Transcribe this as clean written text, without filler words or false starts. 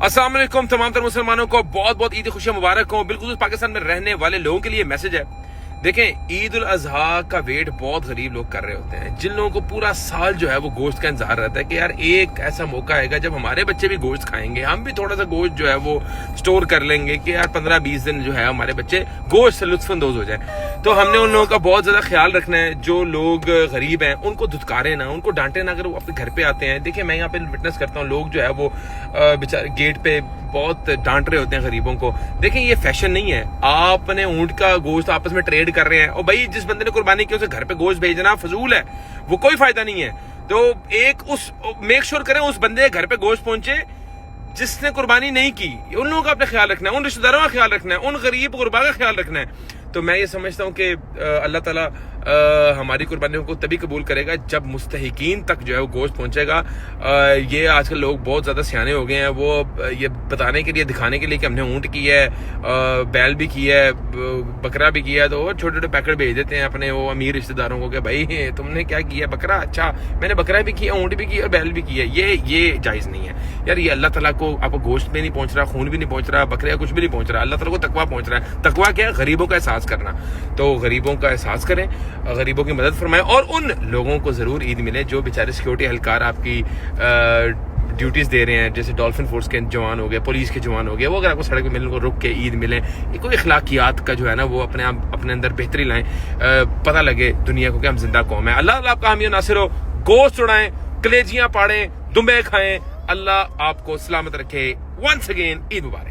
अस्सलाम वालेकुम तमाम तर मुसलमानों को बहुत बहुत ईद खुशियां मुबारक हो। बिल्कुल पाकिस्तान में रहने वाले लोगों के लिए मैसेज है। देखें, ईद उल अजहा का वेट बहुत गरीब लोग कर रहे होते हैं, जिन लोगों को पूरा साल जो है वो गोश्त का इंतजार रहता है कि यार एक ऐसा मौका आएगा जब हमारे बच्चे भी गोश्त खाएंगे, हम भी थोड़ा सा गोश्त जो है वो स्टोर कर लेंगे कि यार 15-20 दिन जो है हमारे बच्चे गोश्त से लुत्फानंदोज हो जाए। तो हमने उन लोगों का बहुत ज्यादा ख्याल रखना है। जो लोग गरीब हैं उनको धुतकारे ना, उनको डांटे ना। अगर वो अपने घर पे आते हैं, देखिए मैं यहाँ पे विटनेस करता हूँ, लोग जो है वो बेचारे गेट पे बहुत डांट रहे होते हैं गरीबों को। देखें, ये फैशन नहीं है। आपने ऊंट का गोश्त आपस में ट्रेड कर रहे हैं, और भाई जिस बंदे ने कुर्बानी की उसे घर पे गोश्त भेजना फजूल है, वो कोई फायदा नहीं है। तो एक उस मेक श्योर करें उस बंदे के घर पे गोश्त पहुंचे जिसने कुर्बानी नहीं की। उन लोगों का अपने ख्याल रखना है, उन रिश्तेदारों का ख्याल रखना है, उन गरीब गुरबा का ख्याल रखना है। तो मैं ये समझता हूँ कि अल्लाह ताला हमारी कुर्बानियों को तभी कबूल करेगा जब मुस्तहिकीन तक जो है वो गोश्त पहुंचेगा। ये आजकल लोग बहुत ज्यादा सियाने हो गए हैं, वो ये बताने के लिए, दिखाने के लिए कि हमने ऊंट की है, बैल भी की है, बकरा भी किया है, तो वो छोटे छोटे पैकेट भेज देते हैं अपने वो अमीर रिश्तेदारों को कि भाई तुमने क्या किया, बकरा, अच्छा मैंने बकरा भी किया, ऊंट भी किया, बैल भी किया। ये जायज नहीं है यार। ये अल्लाह ताला को आपको गोश्त में नहीं पहुंच रहा, खून भी नहीं पहुंच रहा, बकरे कुछ भी नहीं पहुंच रहा। अल्लाह ताला को तकवा पहुंच रहा है। तकवा क्या है? गरीबों का एहसास करना। तो गरीबों का एहसास करें, गरीबों की मदद फरमाएं, और उन लोगों को जरूर ईद मिले जो बेचारे सिक्योरिटी एहलकार आपकी ड्यूटीज दे रहे हैं, जैसे डॉल्फिन फोर्स के जवान हो गए, पुलिस के जवान हो गए। वो अगर आपको सड़क पे मिलने को रुक के ईद मिले, कोई इखलाकियात का जो है ना वो अपने आप अपने अंदर बेहतरी लाएं, पता लगे दुनिया को कि हम जिंदा कौम है। अल्लाह आपका हामी नासिर हो। गोश्त उड़ाएं, कलेजियां पाड़ें, दुम्बे खाएं। अल्लाह आपको सलामत रखे। वंस अगेन ईद मुबारक।